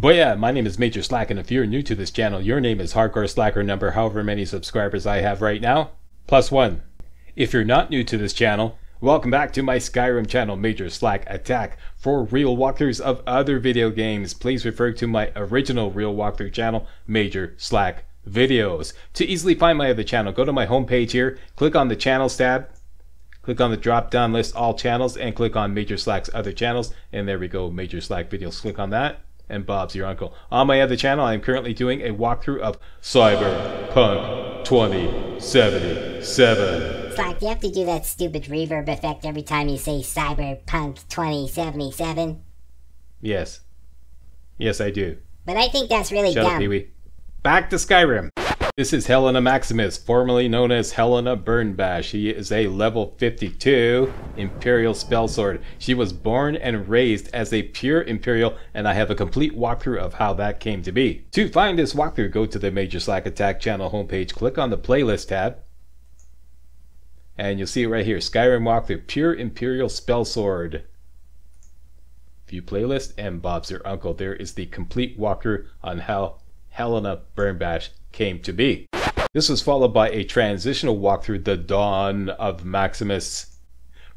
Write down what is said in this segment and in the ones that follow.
But yeah, my name is Major Slack, and if you're new to this channel, your name is Hardcore Slacker number however many subscribers I have right now, +1. If you're not new to this channel, welcome back to my Skyrim channel, MajorSlackAttack. For real walkthroughs of other video games, please refer to my original real walkthrough channel, Major Slack Videos. To easily find my other channel, go to my homepage here, click on the Channels tab, click on the drop down list all channels, and click on Major Slack's other channels, and there we go, Major Slack Videos. Click on that, and Bob's your uncle. On my other channel, I'm currently doing a walkthrough of Cyberpunk 2077. Slack, do you have to do that stupid reverb effect every time you say Cyberpunk 2077? Yes. Yes, I do. But I think that's really Shut dumb. up, Pee-wee. Back to Skyrim. This is Helena Maximus, formerly known as Helena Burnbash. She is a level 52 Imperial Spellsword. She was born and raised as a pure Imperial, and I have a complete walkthrough of how that came to be. To find this walkthrough, go to the Major Slack Attack channel homepage, click on the playlist tab, and you'll see it right here, Skyrim walkthrough, Pure Imperial Spellsword. View playlist, and Bob's your uncle. There is the complete walkthrough on how Helena Burnbash came to be. This was followed by a transitional walkthrough, The Dawn of Maximus,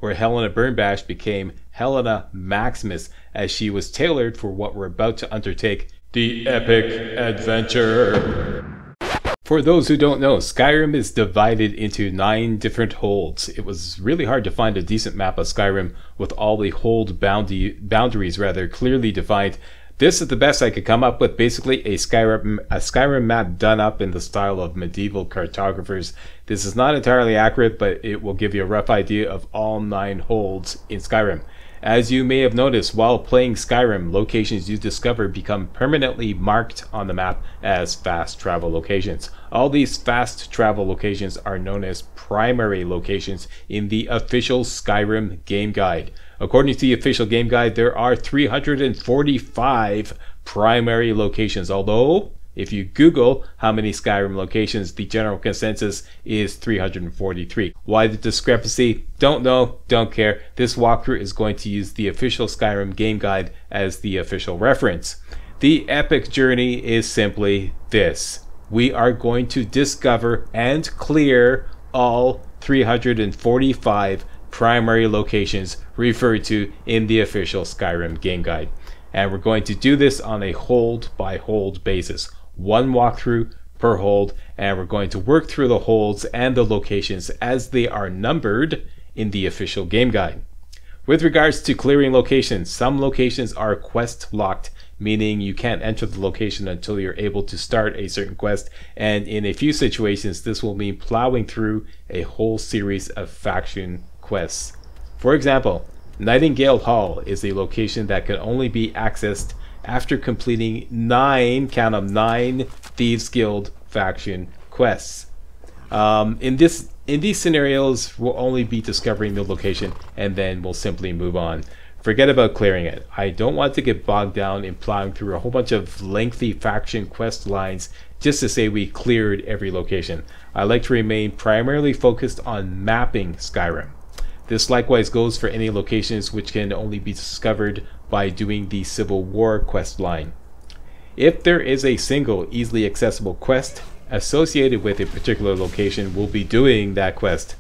where Helena Burnbash became Helena Maximus as she was tailored for what we're about to undertake, the epic adventure. For those who don't know, Skyrim is divided into 9 different holds. It was really hard to find a decent map of Skyrim with all the hold boundaries clearly defined. This is the best I could come up with, basically a Skyrim map done up in the style of medieval cartographers. This is not entirely accurate, but it will give you a rough idea of all 9 holds in Skyrim. As you may have noticed, while playing Skyrim, locations you discover become permanently marked on the map as fast travel locations. All these fast travel locations are known as primary locations in the official Skyrim game guide. According to the official game guide, there are 345 primary locations, although if you Google how many Skyrim locations, the general consensus is 343. Why the discrepancy? Don't know, don't care. This walkthrough is going to use the official Skyrim game guide as the official reference. The epic journey is simply this. We are going to discover and clear all 345 primary locations referred to in the official Skyrim game guide. And we're going to do this on a hold by hold basis. 1 walkthrough per hold, and we're going to work through the holds and the locations as they are numbered in the official game guide. With regards to clearing locations, some locations are quest locked, meaning you can't enter the location until you're able to start a certain quest, and in a few situations this will mean plowing through a whole series of faction quests. For example, Nightingale Hall is a location that can only be accessed after completing 9, count 'em, 9 Thieves Guild faction quests. In these scenarios, we'll only be discovering the location and then we'll simply move on. Forget about clearing it. I don't want to get bogged down in plowing through a whole bunch of lengthy faction quest lines just to say we cleared every location. I like to remain primarily focused on mapping Skyrim. This likewise goes for any locations which can only be discovered by doing the Civil War quest line. If there is a single easily accessible quest associated with a particular location, we'll be doing that quest.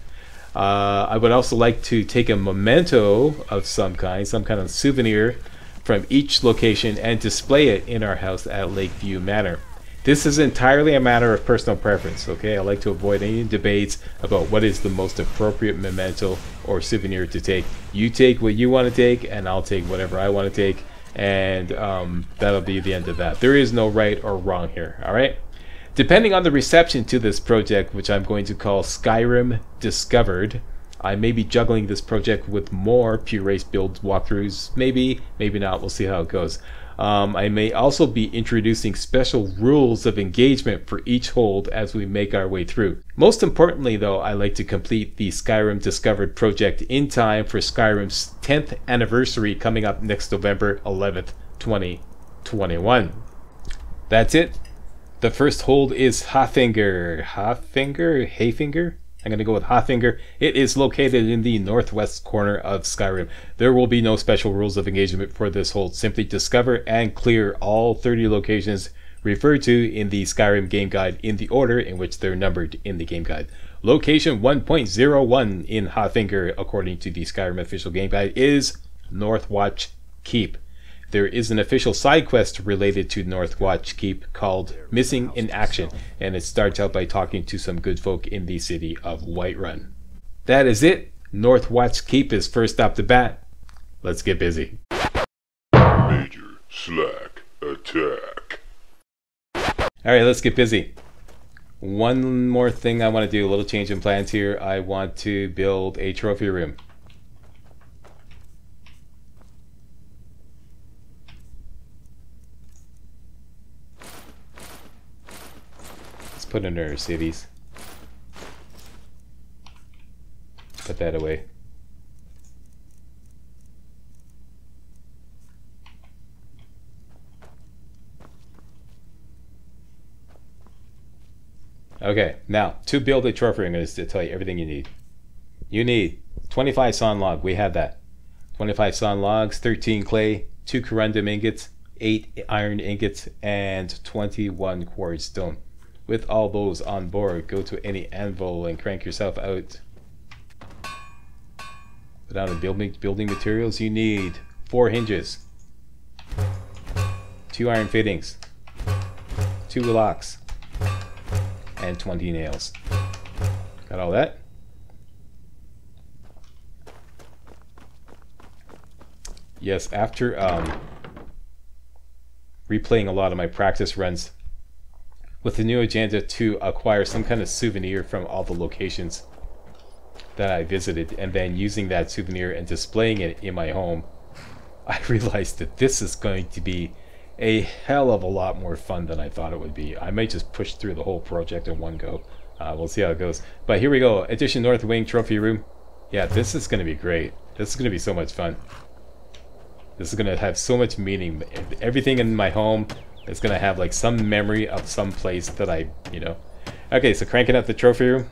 I would also like to take a memento of some kind of souvenir from each location and display it in our house at Lakeview Manor. This is entirely a matter of personal preference, okay? I like to avoid any debates about what is the most appropriate memento or souvenir to take. You take what you want to take, and I'll take whatever I want to take, and that'll be the end of that. There is no right or wrong here, alright? Depending on the reception to this project, which I'm going to call Skyrim Discovered, I may be juggling this project with more pure race build walkthroughs. Maybe, maybe not. We'll see how it goes. I may also be introducing special rules of engagement for each hold as we make our way through. Most importantly though, I like to complete the Skyrim Discovered project in time for Skyrim's 10th anniversary coming up next November 11th, 2021. That's it. The first hold is Haafingar. Haafingar? I'm going to go with Haafingar. It is located in the northwest corner of Skyrim. There will be no special rules of engagement for this hold. Simply discover and clear all 30 locations referred to in the Skyrim game guide in the order in which they're numbered in the game guide. Location 1.01 in Haafingar, according to the Skyrim official game guide, is Northwatch Keep. There is an official side quest related to Northwatch Keep called Missing in Action, and it starts out by talking to some good folk in the city of Whiterun. That is it. Northwatch Keep is first up the bat. Let's get busy. MajorSlackAttack. Alright, let's get busy. One more thing I want to do, a little change in plans here. I want to build a trophy room. Put in our cities. Put that away. Okay, now to build a trophy, I'm going to tell you everything you need. You need 25 sawn log. We have that. 25 sawn logs, 13 clay, 2 corundum ingots, 8 iron ingots, and 21 quartz stone. With all those on board, go to any anvil and crank yourself out. Put down the building materials. You need 4 hinges, 2 iron fittings, 2 locks, and 20 nails. Got all that? Yes, after replaying a lot of my practice runs with the new agenda to acquire some kind of souvenir from all the locations that I visited, and then using that souvenir and displaying it in my home, I realized that this is going to be a hell of a lot more fun than I thought it would be. I might just push through the whole project in one go. We'll see how it goes. But here we go. Edition North Wing Trophy Room. Yeah, this is going to be great. This is going to be so much fun. This is going to have so much meaning. Everything in my home is going to have like some memory of some place that I, you know. Okay, so cranking up the trophy room.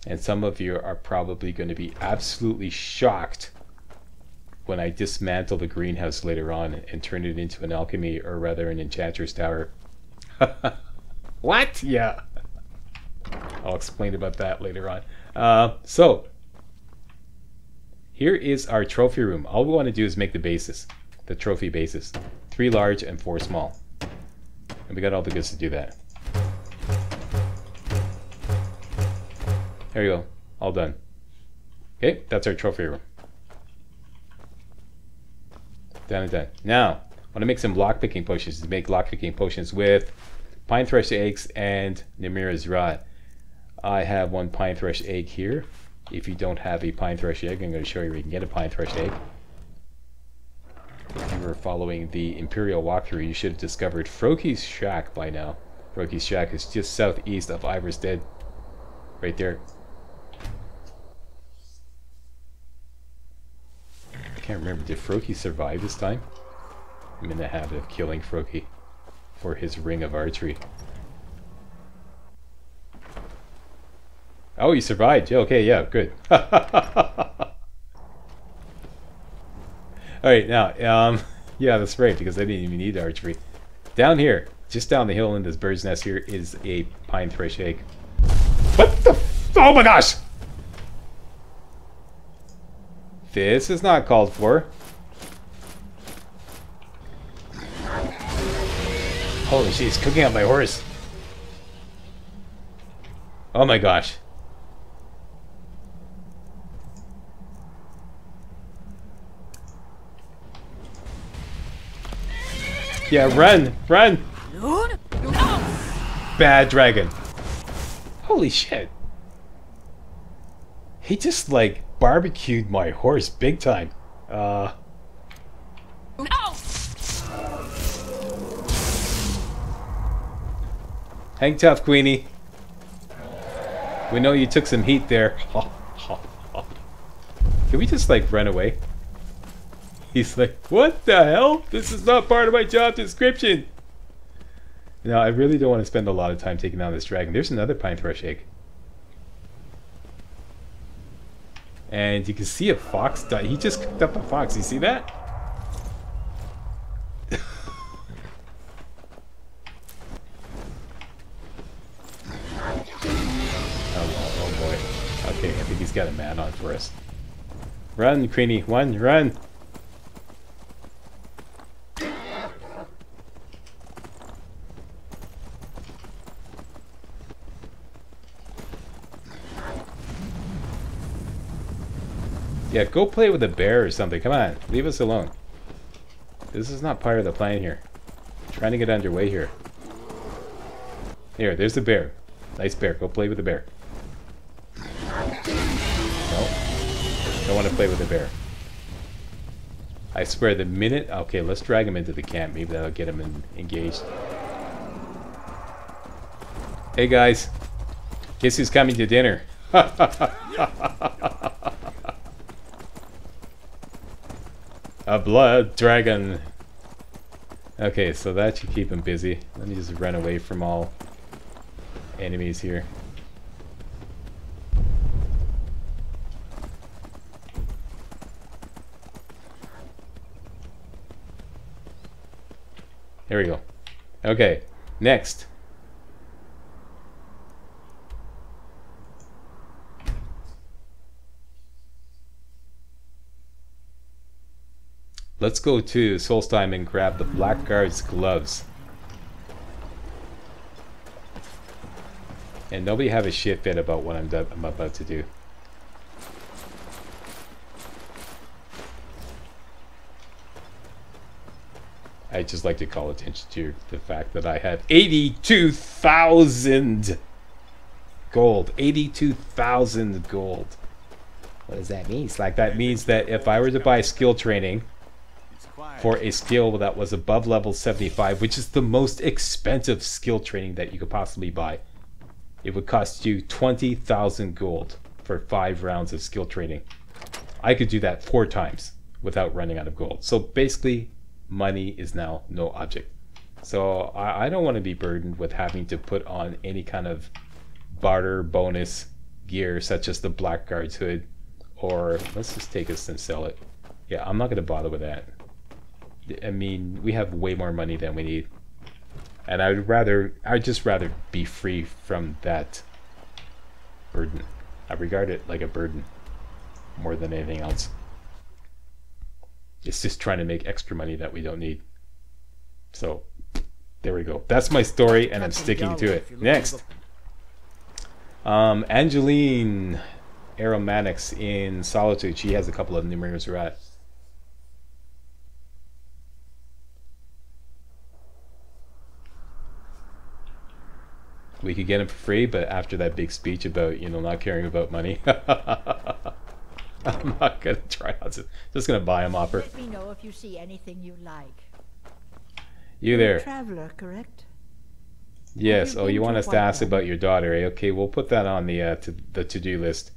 And some of you are probably going to be absolutely shocked when I dismantle the greenhouse later on and turn it into an alchemy, or rather an enchanter's tower. What? Yeah. I'll explain about that later on. So, here is our trophy room. All we want to do is make the bases, the trophy bases. 3 large and 4 small. And we got all the goods to do that. There you go. All done. Okay, that's our trophy room. Done and done. Now, I want to make some lockpicking potions. To make lockpicking potions with pine thresh eggs and Namira's rod. I have 1 pine thresh egg here. If you don't have a pine thresh egg, I'm going to show you where you can get a pine thresh egg. If you were following the Imperial walkthrough, you should have discovered Froki's Shack by now. Froki's Shack is just southeast of Ivor's Dead. Right there. I can't remember, did Froki survive this time? I'm in the habit of killing Froki for his ring of archery. Oh, you survived. Okay, yeah, good. Alright, now, yeah, that's right, because I didn't even need archery. Down here, just down the hill in this bird's nest here, is a pine thresh egg. What the oh my gosh! This is not called for. Holy shit, he's cooking up my horse. Oh my gosh. Yeah, run! Run! Bad dragon. Holy shit. He just like barbecued my horse big time. Hang tough, Queenie. We know you took some heat there. Can we just like run away? He's like, what the hell? This is not part of my job description. No, I really don't want to spend a lot of time taking down this dragon. There's another pine thrush egg. And you can see a fox die. He just cooked up a fox. You see that? Oh boy. Okay, I think he's got a man on for us. Run, Queenie. Run. Yeah, go play with a bear or something. Come on, leave us alone. This is not part of the plan here. I'm trying to get underway here. Here, there's the bear. Nice bear. Go play with the bear. No. Don't want to play with the bear. I swear, the minute... Okay, let's drag him into the camp. Maybe that'll get him engaged. Hey, guys. Guess who's coming to dinner? A blood dragon. Okay, so that should keep him busy. Let me just run away from all enemies here. There we go. Okay, next. Let's go to Solstheim and grab the Blackguard's gloves. And nobody have a shit fit about what I'm about to do. I just like to call attention to the fact that I have 82,000 gold. 82,000 gold. What does that mean? It's like that means that if I were to buy skill training for a skill that was above level 75, which is the most expensive skill training that you could possibly buy, it would cost you 20,000 gold for 5 rounds of skill training. I could do that 4 times without running out of gold. So basically, money is now no object. So I don't want to be burdened with having to put on any kind of barter bonus gear, such as the Blackguard's hood, or let's just take this and sell it. Yeah, I'm not going to bother with that. I mean, we have way more money than we need, and I'd just rather be free from that burden. I regard it like a burden more than anything else. It's just trying to make extra money that we don't need. So there we go. That's my story, and I'm sticking to it. Next, Angeline Aromatics in Solitude. She has a couple of Numerators rat. We could get him for free, but after that big speech about, you know, not caring about money, I'm not gonna try. I'm just gonna buy him off her. Let me know if you see anything you like. You there? You're a traveler, correct? Yes. Oh, you want us to ask about your daughter? Eh? Okay, we'll put that on the to-do list.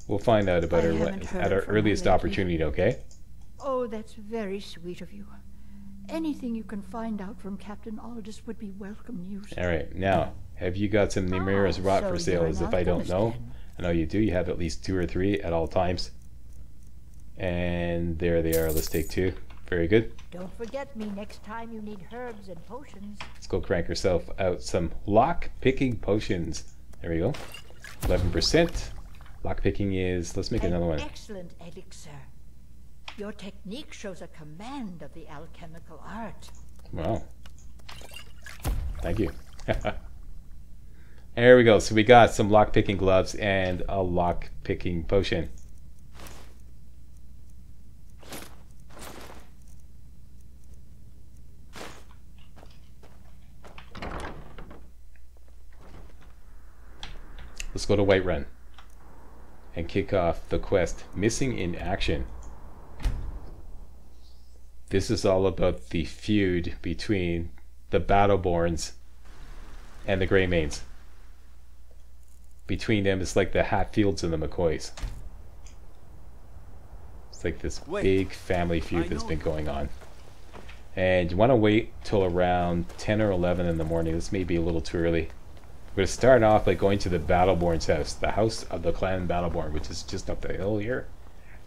We'll find out about her at our earliest opportunity. Okay? Oh, that's very sweet of you. Anything you can find out from Captain Aldous would be welcome news. All right. Now, have you got some Numerators rot for sale? As if I don't know. I know you do. You have at least 2 or 3 at all times. And there they are. Let's take 2. Very good. Don't forget me next time you need herbs and potions. Let's go crank yourself out some lock-picking potions. There we go. 11%. Lock-picking is... Let's make another one. Excellent elixir. Your technique shows a command of the alchemical art. Wow. Thank you. There we go. So we got some lock-picking gloves and a lock-picking potion. Let's go to Whiterun and kick off the quest, Missing in Action. This is all about the feud between the Battleborns and the Greymanes. Between them, it's like the Hatfields and the McCoys. It's like this big family feud that's been going on. And you want to wait till around 10 or 11 in the morning. This may be a little too early. We're going to start off by going to the Battleborn's house. The house of the clan Battleborn, which is just up the hill here.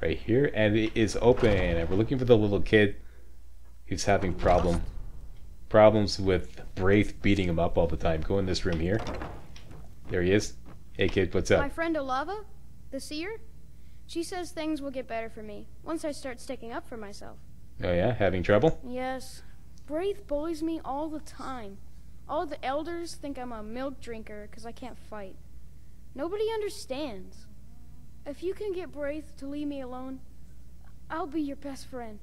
Right here. And it is open. And we're looking for the little kid who's having problems with Braith beating him up all the time. Go in this room here. There he is. Hey kid, what's up? My friend Olava, the seer, she says things will get better for me once I start sticking up for myself. Oh yeah? Having trouble? Yes. Braith bullies me all the time. All the elders think I'm a milk drinker because I can't fight. Nobody understands. If you can get Braith to leave me alone, I'll be your best friend.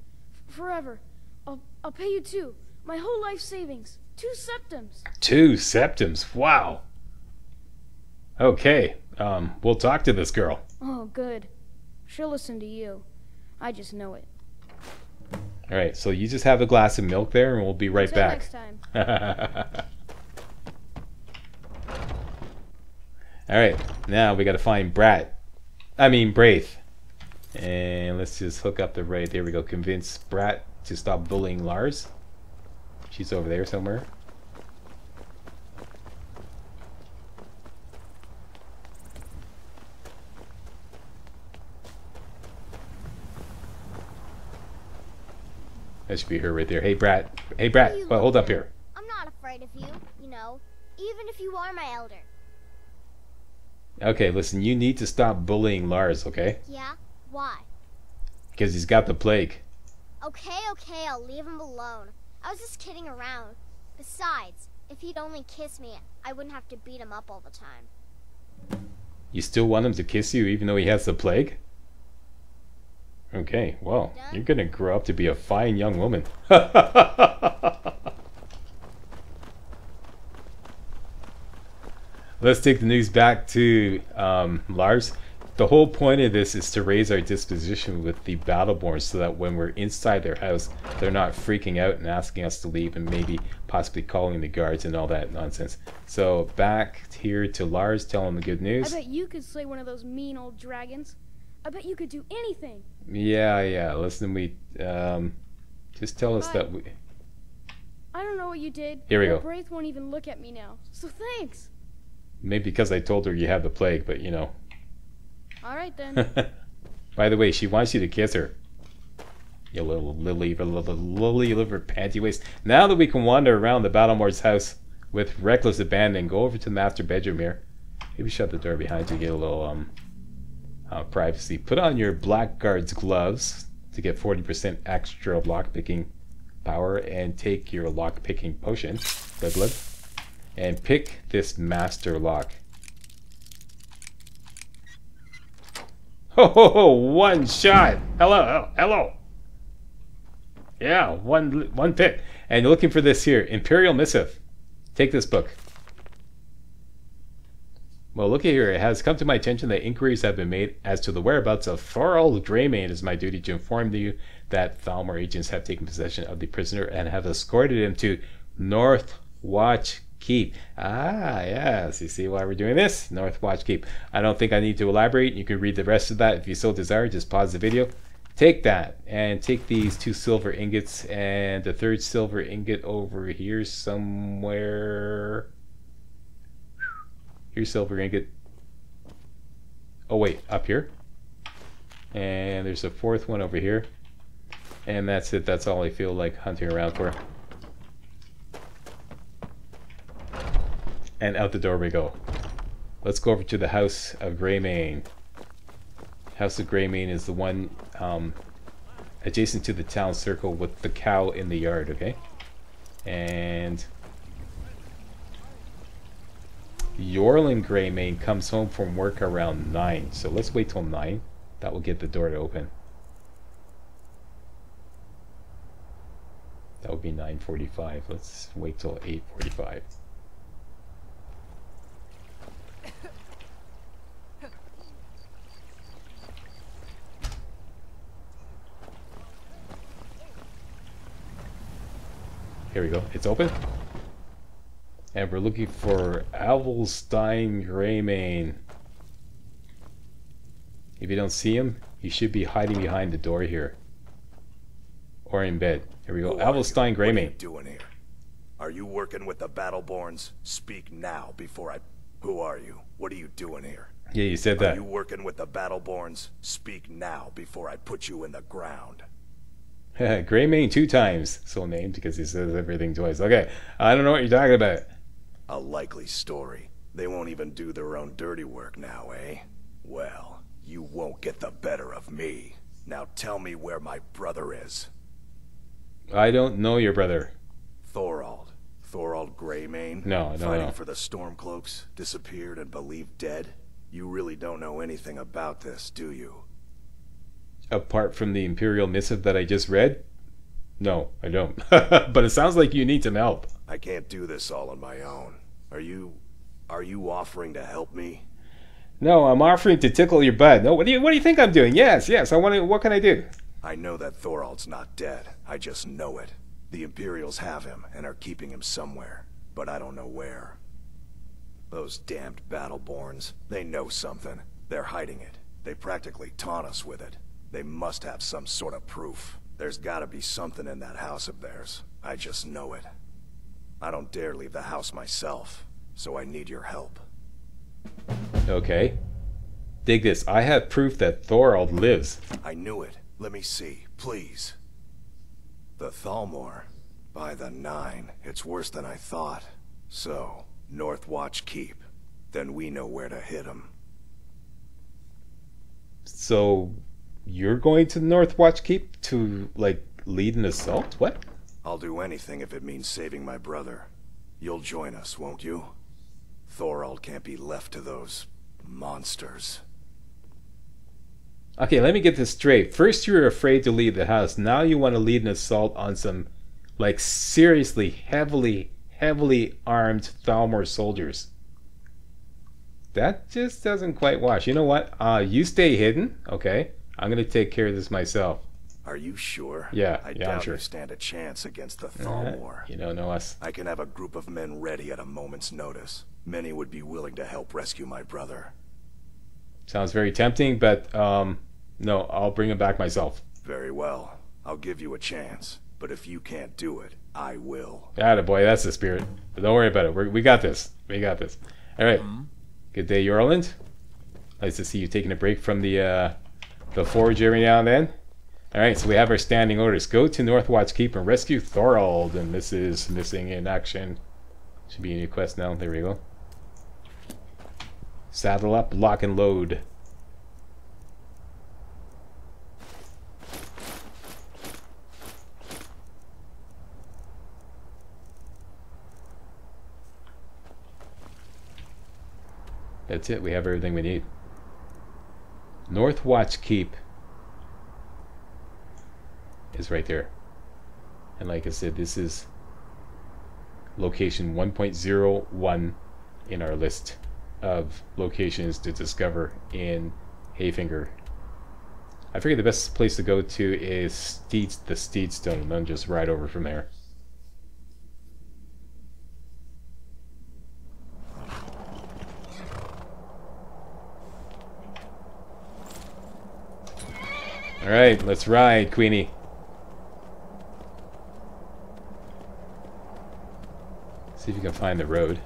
Forever. I'll pay you too. My whole life savings. 2 septims. 2 septims? Wow. Okay. We'll talk to this girl. Oh, good. She'll listen to you. I just know it. Alright, so you just have a glass of milk there and we'll be right Until back. next time. Alright, now we gotta find Braith. And let's just hook up the right. There we go. Convince Braith to stop bullying Lars. She's over there somewhere. That should be her right there. Hey, Braith. Hey, Braith. Well, hold up here. I'm not afraid of you, you know, even if you are my elder. Okay, listen, you need to stop bullying Lars, okay? Yeah? Why? Because he's got the plague. Okay, I'll leave him alone. I was just kidding around. Besides, if he'd only kiss me, I wouldn't have to beat him up all the time. You still want him to kiss you even though he has the plague? Okay, well, you're gonna grow up to be a fine young woman. Let's take the news back to Lars. The whole point of this is to raise our disposition with the Battleborn so that when we're inside their house, they're not freaking out and asking us to leave and maybe possibly calling the guards and all that nonsense. So back here to Lars, tell him the good news. I bet you could slay one of those mean old dragons. I bet you could do anything. Yeah. Listen, we just tell us that we. I don't know what you did. Here we go. Braith won't even look at me now. So thanks. Maybe because I told her you have the plague, but you know. All right then. By the way, she wants you to kiss her. You little lily liver panty waist. Now that we can wander around the Battlemore's house with reckless abandon, go over to the master bedroom here. Maybe shut the door behind you, get a little privacy. Put on your Blackguard's gloves to get 40% extra lockpicking power, and take your lockpicking potion, glib, and pick this master lock. Oh, one shot. Hello. Yeah, one pick. And you're looking for this here, Imperial Missive. Take this book. Well, look at here. It has come to my attention that inquiries have been made as to the whereabouts of Thorald Greymane. It is my duty to inform you that Thalmor agents have taken possession of the prisoner and have escorted him to Northwatch Keep. Ah, yes. You see why we're doing this? Northwatch Keep. I don't think I need to elaborate. You can read the rest of that if you so desire. Just pause the video. Take that and take these 2 silver ingots and the 3rd silver ingot over here somewhere. Here's silver ingot. Oh wait, up here. And there's a 4th one over here. And that's it. That's all I feel like hunting around for. And out the door we go. Let's go over to the House of Greymane. House of Greymane is the one adjacent to the town circle with the cow in the yard, okay? And Yorlin Greymane comes home from work around 9. So let's wait till 9. That will get the door to open. That would be 9:45. Let's wait till 8:45. Here we go. It's open. And we're looking for Avelstein Greymane. If you don't see him, He should be hiding behind the door here. Or in bed. Here we go. Who are you? Avelstein What are you Greymane. doing here? Are you working with the Battleborns? Speak now before I... Who are you? What are you doing here? Yeah, you said Are that. you working with the Battleborns? Speak now before I put you in the ground. Greymane 2 times. So named because he says everything twice. Okay. I don't know what you're talking about. A likely story. They won't even do their own dirty work now, eh? Well, you won't get the better of me. Now tell me where my brother is. I don't know your brother. Thorald. Thorald Greymane? No, I don't Fighting know. for the Stormcloaks, disappeared and believed dead? You really don't know anything about this, do you? Apart from the Imperial missive that I just read? No, I don't. But it sounds like you need some help. I can't do this all on my own. Are you offering to help me? No, I'm offering to tickle your butt. No, what do you think I'm doing? Yes, I want to. What can I do? I know that Thorald's not dead. I just know it. The Imperials have him and are keeping him somewhere, but I don't know where. Those damned Battleborns, they know something. They're hiding it. They practically taunt us with it. They must have some sort of proof. There's gotta be something in that house of theirs. I just know it. I don't dare leave the house myself, so I need your help. Okay. Dig this. I have proof that Thorald lives. I knew it. Let me see, please. The Thalmor. By the 9, it's worse than I thought. So, Northwatch Keep. Then we know where to hit him. So, you're going to Northwatch Keep to, like, lead an assault? What? I'll do anything if it means saving my brother. You'll join us, won't you? Thorald can't be left to those monsters. Okay, let me get this straight. First you were afraid to leave the house. Now you want to lead an assault on some, like, seriously, heavily armed Thalmor soldiers. That just doesn't quite wash. You know what? You stay hidden, okay? I'm going to take care of this myself. Are you sure? Yeah, I I'm doubt sure. you stand a chance against the Thalmor. You don't know us. I can have a group of men ready at a moment's notice. Many would be willing to help rescue my brother. Sounds very tempting, but, no, I'll bring him back myself. Very well. I'll give you a chance. But if you can't do it, I will. Attaboy, that's the spirit. But don't worry about it. We got this. We got this. All right. Good day, Yorland. Nice to see you taking a break from the forge every now and then. All right, so we have our standing orders. Go to Northwatch Keep and rescue Thorald. And this is missing in action. Should be a new quest now. There we go. Saddle up, lock and load. That's it. We have everything we need. Northwatch Keep is right there. And like I said, this is location 1.01 in our list of locations to discover in Haafingar. I figure the best place to go to is the Steedstone, and then just ride over from there. Alright, let's ride, Queenie. See if you can find the road.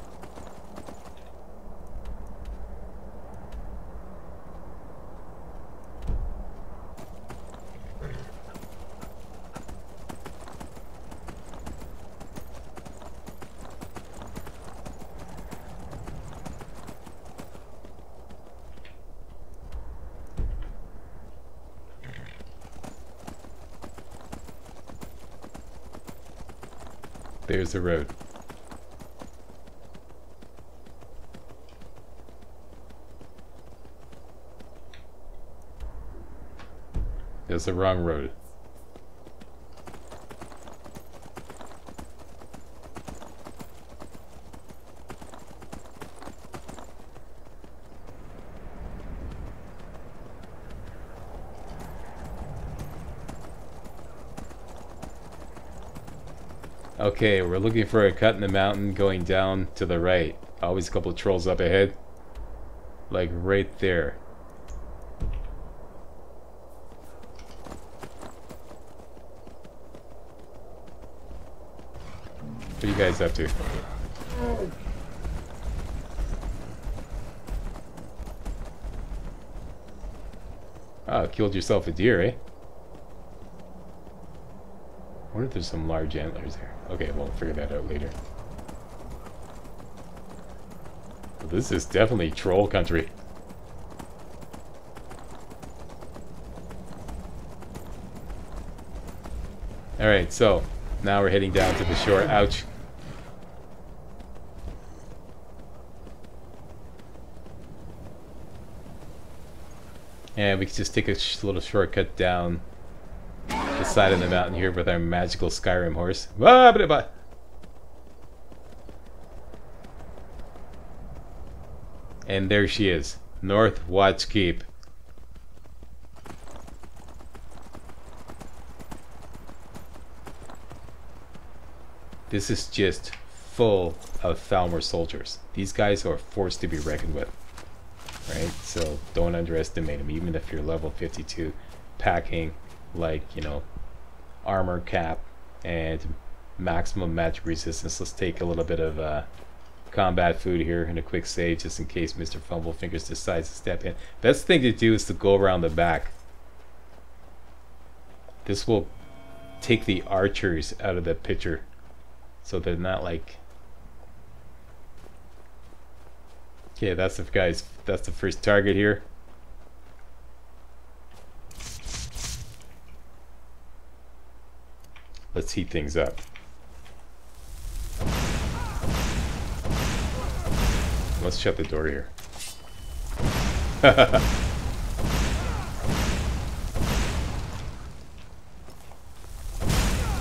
There's the road. That's the wrong road. Okay, we're looking for a cut in the mountain going down to the right. Always a couple of trolls up ahead. Like right there. What are you guys up to? Oh, killed yourself a deer, eh? I wonder if there's some large antlers there. Okay, we'll figure that out later. Well, this is definitely troll country. Alright, so now we're heading down to the shore. Ouch. And we can just take a little shortcut down the side of the mountain here with our magical Skyrim horse. And there she is, Northwatch Keep. This is just full of Thalmor soldiers. These guys are a force to be reckoned with. Right? So don't underestimate them, even if you're level 52, packing like, you know, armor cap and maximum magic resistance. Let's take a little bit of combat food here and a quick save just in case Mr. Fumblefingers decides to step in. Best thing to do is to go around the back. This will take the archers out of the picture, so they're not like... Okay, that's the guys. That's the first target here. Let's heat things up. Let's shut the door here.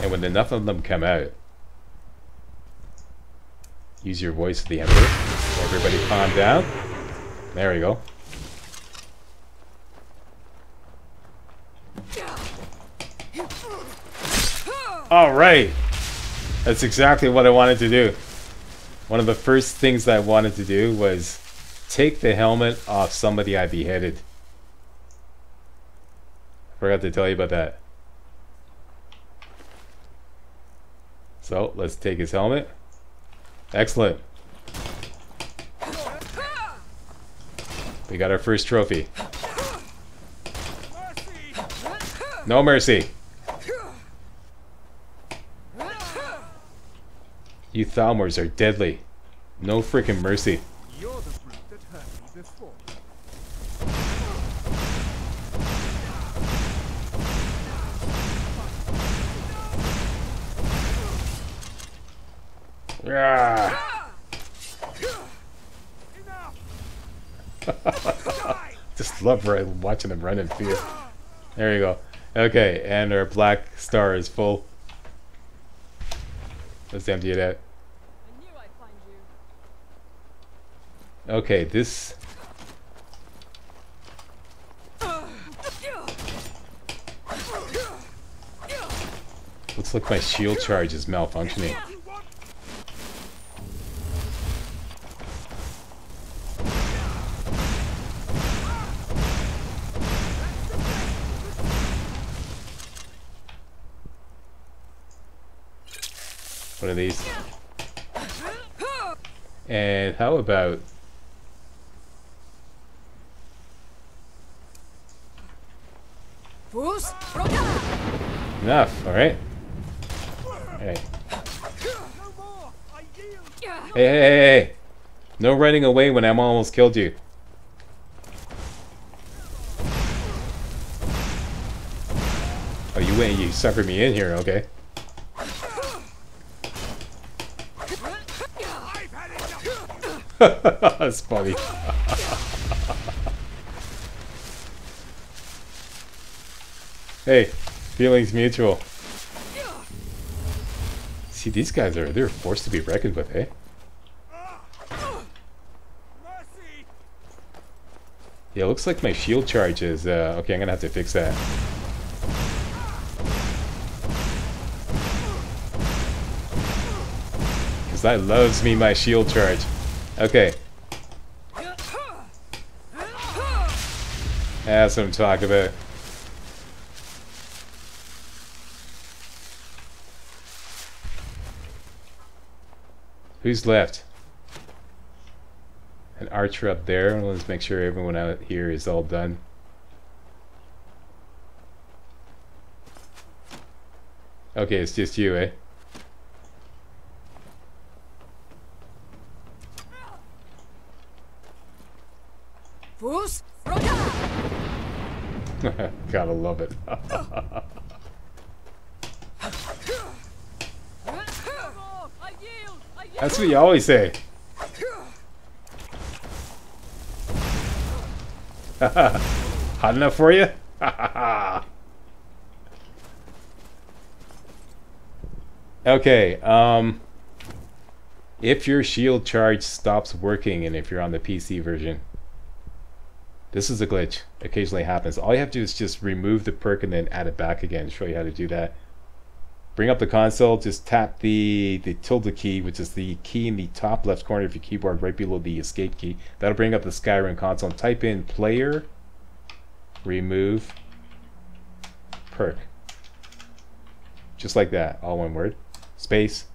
And when enough of them come out, use your voice of the Emperor. Everybody calm down. There we go. Alright! That's exactly what I wanted to do. One of the first things I wanted to do was take the helmet off somebody I beheaded. Forgot to tell you about that. So, let's take his helmet. Excellent. We got our first trophy. No mercy. You Thalmors are deadly. No freaking mercy. You're the brute that hurt me before. Just love watching him run in fear. There you go. Okay, and our black star is full. Let's empty it out. I knew I'd find you. Okay, this... Looks like my shield charge is malfunctioning. One of these. And how about... Enough, alright? Alright. Hey! No running away when I'm almost killed you. Oh, you went and you suckered me in here, okay. That's funny. Hey, feelings mutual. See, these guys they're a force to be reckoned with, eh? Yeah, looks like my shield charge is, okay, I'm gonna have to fix that. Because that loves me my shield charge. Okay. That's what I'm talking about. Who's left? An archer up there. Let's make sure everyone out here is all done. Okay, it's just you, eh? Gotta love it. That's what you always say. Hot enough for you? Okay, if your shield charge stops working, and if you're on the PC version, this is a glitch. Occasionally happens. All you have to do is just remove the perk and then add it back again. Show you how to do that. Bring up the console, just tap the tilde key, which is the key in the top left corner of your keyboard, right below the escape key. That'll bring up the Skyrim console. And type in player, remove, perk. Just like that, all one word. Space,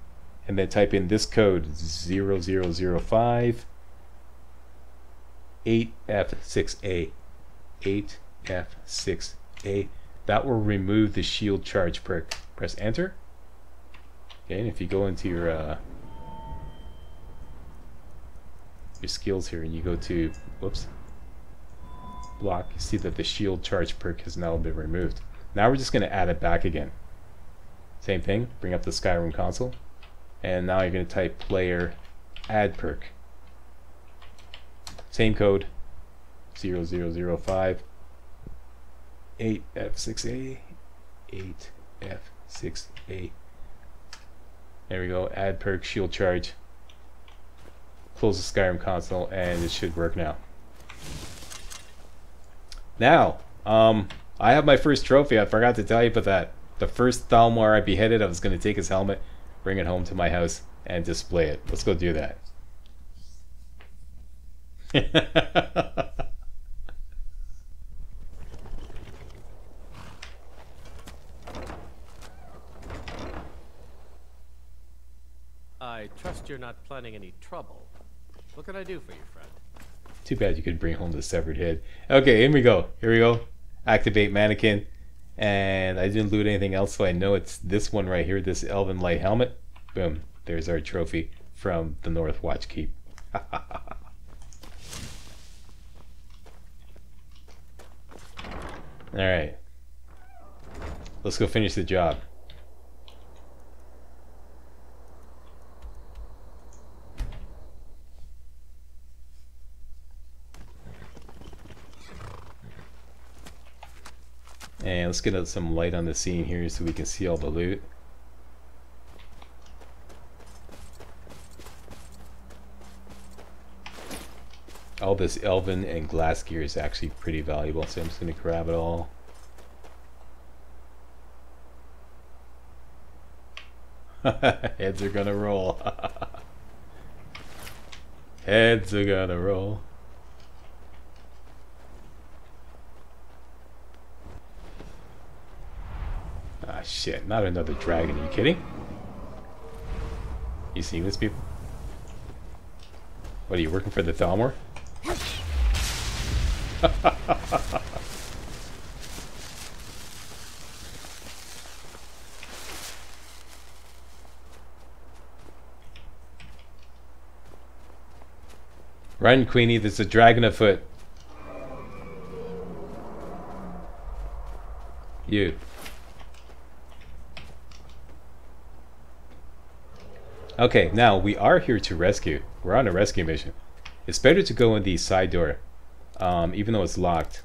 and then type in this code 0005 8F6A 8F6A. That will remove the shield charge perk. Press enter. Okay, and if you go into your skills here and you go to whoops block, you see that the shield charge perk has now been removed. Now we're just going to add it back again. Same thing, bring up the Skyrim console, and now you're going to type player add perk. Same code 0005 8F6A 8F6A. There we go, add perk shield charge. Close the Skyrim console and it should work now. Now, I have my first trophy. I forgot to tell you about that. The first Thalmor I beheaded, I was going to take his helmet, bring it home to my house, and display it. Let's go do that. I trust you're not planning any trouble. What can I do for you, friend? Too bad you couldn't bring home the severed head. Okay, here we go. Here we go. Activate mannequin. And I didn't loot anything else, so I know it's this one right here, this Elven Light helmet. Boom. There's our trophy from the Northwatch keep. Alright. Let's go finish the job. And let's get some light on the scene here so we can see all the loot. All this elven and glass gear is actually pretty valuable, so I'm just going to grab it all. Heads are gonna roll. Heads are gonna roll. Ah, shit, not another dragon. Are you kidding? You seeing this, people? What, are you working for the Thalmor? Run, Queenie, there's a dragon afoot. You. Okay, now we are here to rescue. We're on a rescue mission. It's better to go in the side door, even though it's locked.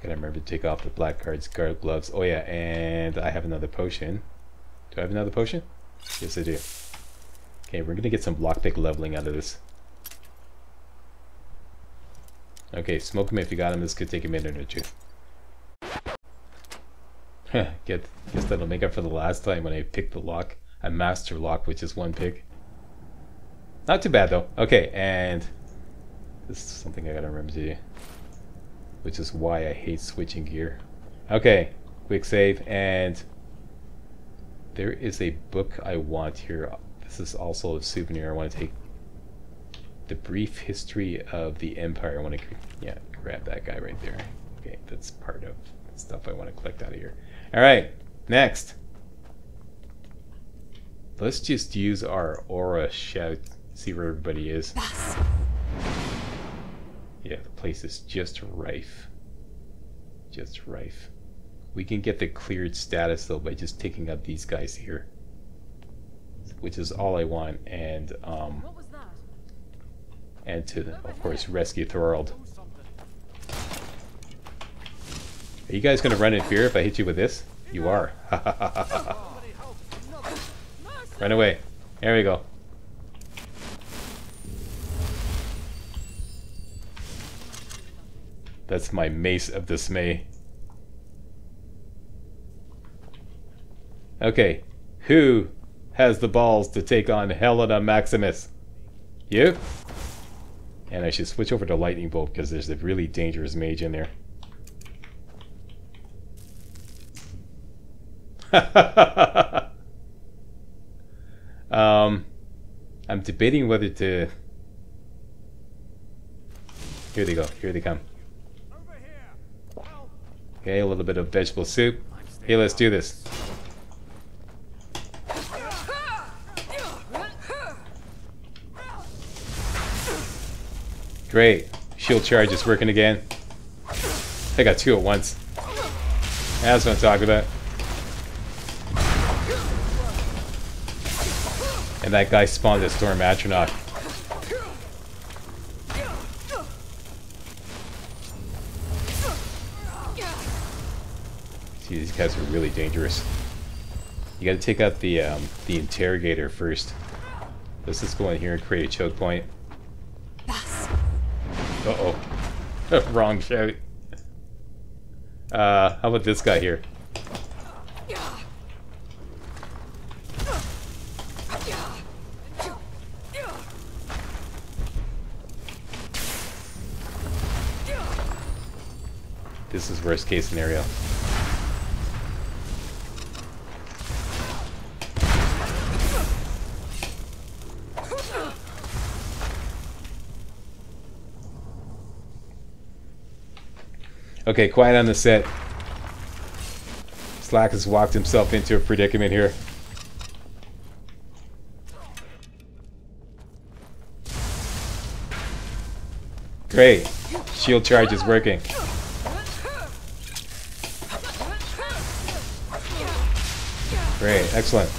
Gotta remember to take off the black guard gloves. Oh yeah, and I have another potion. Do I have another potion? Yes, I do. Okay, we're gonna get some lockpick leveling out of this. Okay, smoke him if you got him. This could take a minute or two. Guess that'll make up for the last time when I picked the lock. A master lock with just one pick. Not too bad though. Okay, and this is something I gotta remember to do, which is why I hate switching gear. Okay, quick save, and There is a book I want here. This is also a souvenir. I want to take the brief history of the Empire. I want to, yeah, grab that guy right there. Okay, that's part of the stuff I want to collect out of here. All right, next. Let's just use our aura shout. See where everybody is. Yeah, the place is just rife. Just rife. We can get the cleared status though by just taking out these guys here, which is all I want, and to of course rescue Thorold. Are you guys gonna run in fear if I hit you with this? You are. Run away. There we go. That's my mace of dismay. Okay, who has the balls to take on Helena Maximus? You? And I should switch over to Lightning Bolt because there's a really dangerous mage in there. I'm debating whether to... Here they go, here they come. Okay, a little bit of vegetable soup. Hey, let's do this. Great. Shield charge is working again. I got two at once. That's what I'm talking about. And that guy spawned a Storm Atronach. See, these guys are really dangerous. You gotta take out the interrogator first. Let's just go in here and create a choke point. Uh-oh. Wrong shout. How about this guy here? This is worst case scenario. Okay, quiet on the set. Slack has walked himself into a predicament here. Great. Shield charge is working. Great, excellent.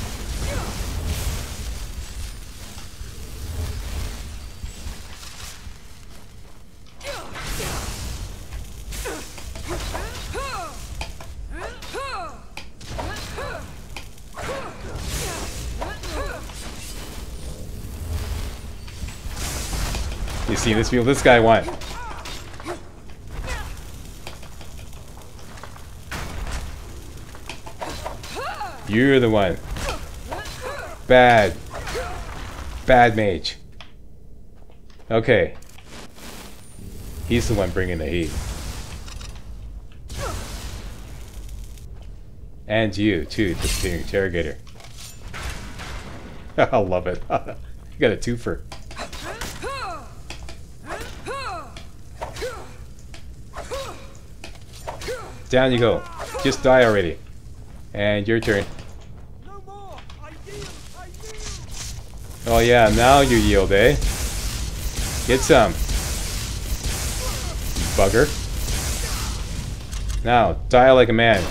You see this field? This guy won. You're the one. Bad. Bad mage. Okay. He's the one bringing the heat. And you, too, the interrogator. I love it. You got a twofer. Down you go. Just die already. And your turn. Oh yeah, now you yield, eh? Get some. Bugger. Now, die like a man.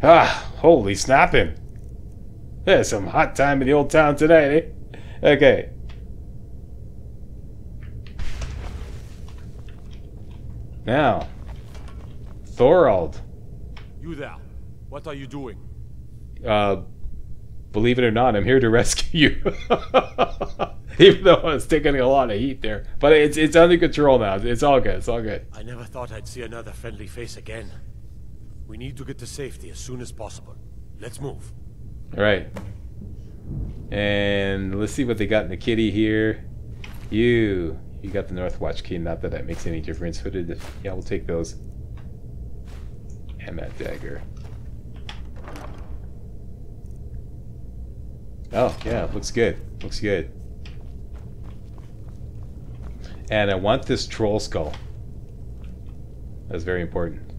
Ah, holy snapping. There's some hot time in the old town tonight, eh? Okay. Now, Thorold. You there. What are you doing? Believe it or not, I'm here to rescue you. Even though I was taking a lot of heat there. But it's under control now. It's all good. It's all good. I never thought I'd see another friendly face again. We need to get to safety as soon as possible. Let's move. Alright. And let's see what they got in the kitty here. You You got the Northwatch key, not that that makes any difference. Hooded, yeah, we'll take those. And that dagger. Oh, yeah, looks good. Looks good. And I want this troll skull. That's very important.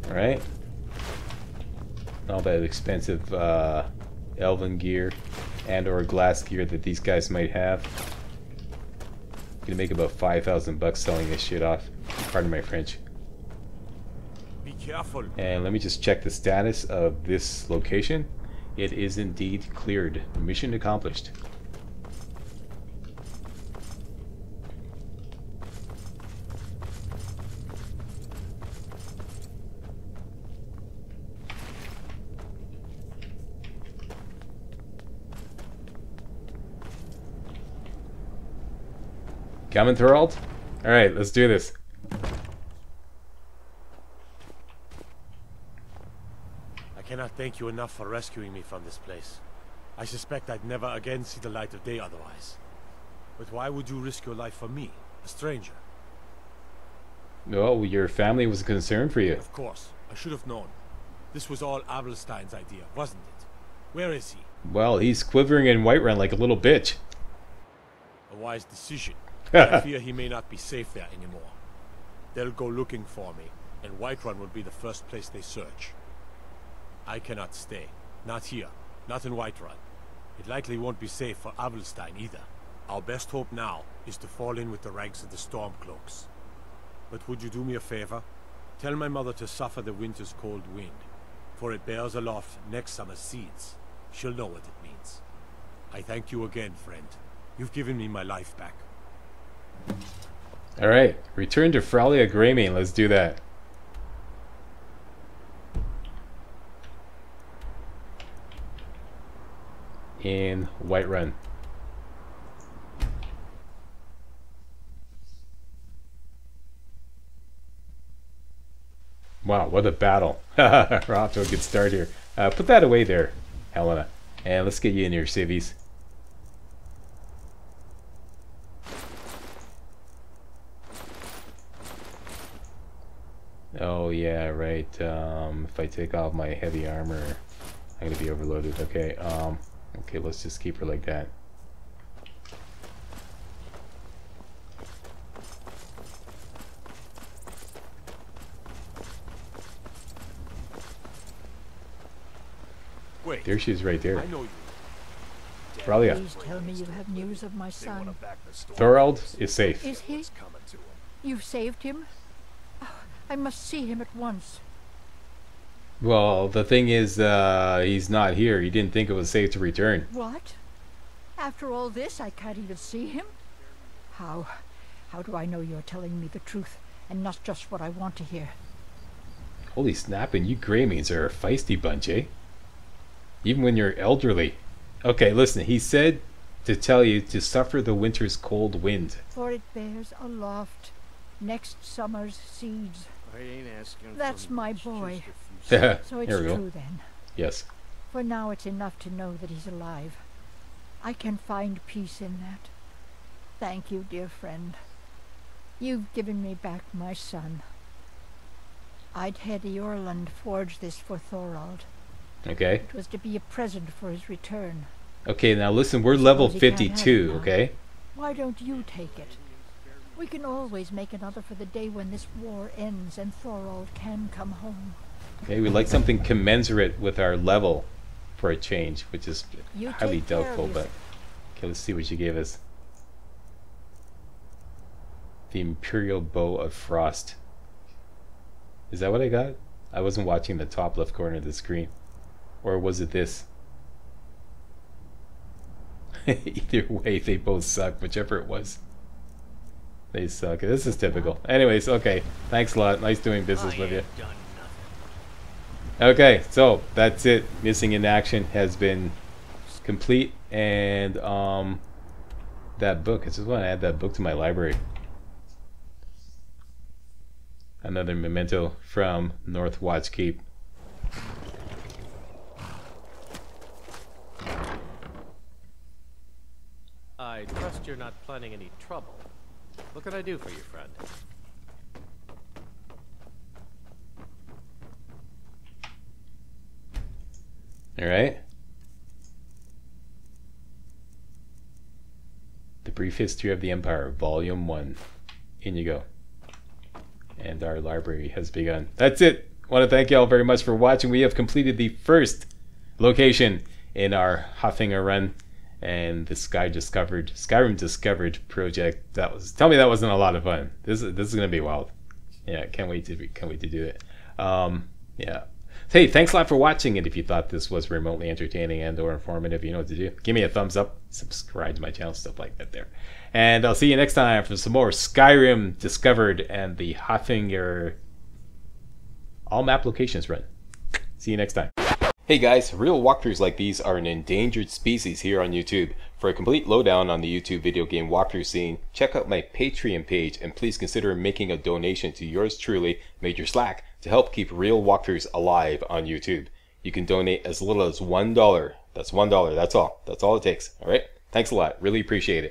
Alright. All that expensive elven gear and or glass gear that these guys might have. Gonna make about 5,000 bucks selling this shit off. Pardon my French. Be careful. And let me just check the status of this location. It is indeed cleared. Mission accomplished. Coming, Thorald? Alright, let's do this. I cannot thank you enough for rescuing me from this place. I suspect I'd never again see the light of day otherwise. But why would you risk your life for me, a stranger? Well, your family was concerned for you. Of course, I should have known. This was all Abelstein's idea, wasn't it? Where is he? Well, he's quivering in Whiterun like a little bitch. A wise decision. I fear he may not be safe there anymore. They'll go looking for me, and Whiterun will be the first place they search. I cannot stay. Not here. Not in Whiterun. It likely won't be safe for Abelstein either. Our best hope now is to fall in with the ranks of the Stormcloaks. But would you do me a favor? Tell my mother to suffer the winter's cold wind, for it bears aloft next summer's seeds. She'll know what it means. I thank you again, friend. You've given me my life back. Alright, return to Fralia Greymane. Let's do that. In Whiterun. Wow, what a battle. We're off to a good start here. Put that away there, Helena. And let's get you in your civvies. Oh yeah, right. If I take off my heavy armor, I'm gonna be overloaded. Okay, okay, let's just keep her like that. Wait. There she is, right there. I know you. Fralia. Please tell me you have news of my son. Thorald is safe. Is he? You've saved him? Oh, I must see him at once. Well, the thing is, he's not here. He didn't think it was safe to return. What? After all this, I can't even see him? How do I know you're telling me the truth and not just what I want to hear? Holy snapping, you Greymanes are a feisty bunch, eh? Even when you're elderly. Okay, listen, he said to tell you to suffer the winter's cold wind. For it bears aloft next summer's seeds. I ain't asking. That's my boy. So So it's here we go. true then. Yes. For now it's enough to know that he's alive. I can find peace in that. Thank you, dear friend. You've given me back my son. I'd had Eorlund forge this for Thorald. Okay. It was to be a present for his return. Okay, now listen, we're level Suppose he can't have 52, it now. okay? Why don't you take it? We can always make another for the day when this war ends and Thorald can come home. Okay, we'd like something commensurate with our level for a change, which is You highly take care of doubtful, but... yourself. Okay, let's see what you gave us. The Imperial Bow of Frost. Is that what I got? I wasn't watching the top left corner of the screen. Or was it this? Either way, they both suck, whichever it was. They suck. This is typical. Anyways, okay. Thanks a lot. Nice doing business with you. Okay, so that's it. Missing in action has been complete, and that book. I just want to add that book to my library. Another memento from Northwatch Keep. trust you're not planning any trouble. What can I do for you, friend? Alright. The Brief History of the Empire, Volume 1. In you go. And our library has begun. That's it. I want to thank you all very much for watching. We have completed the first location in our Haafingar run and the Skyrim Discovered project. Tell me that wasn't a lot of fun. This is gonna be wild. Yeah, can't wait to do it. Yeah. Hey, thanks a lot for watching, and if you thought this was remotely entertaining and or informative, you know what to do. Give me a thumbs up, subscribe to my channel, stuff like that there. And I'll see you next time for some more Skyrim Discovered and the Haafingar all map locations run. See you next time. Hey guys, real walkthroughs like these are an endangered species here on YouTube. For a complete lowdown on the YouTube video game walkthrough scene, check out my Patreon page, and please consider making a donation to yours truly, Major Slack, to help keep real walkthroughs alive on YouTube. You can donate as little as $1. That's $1, that's all. That's all it takes, alright? Thanks a lot, really appreciate it.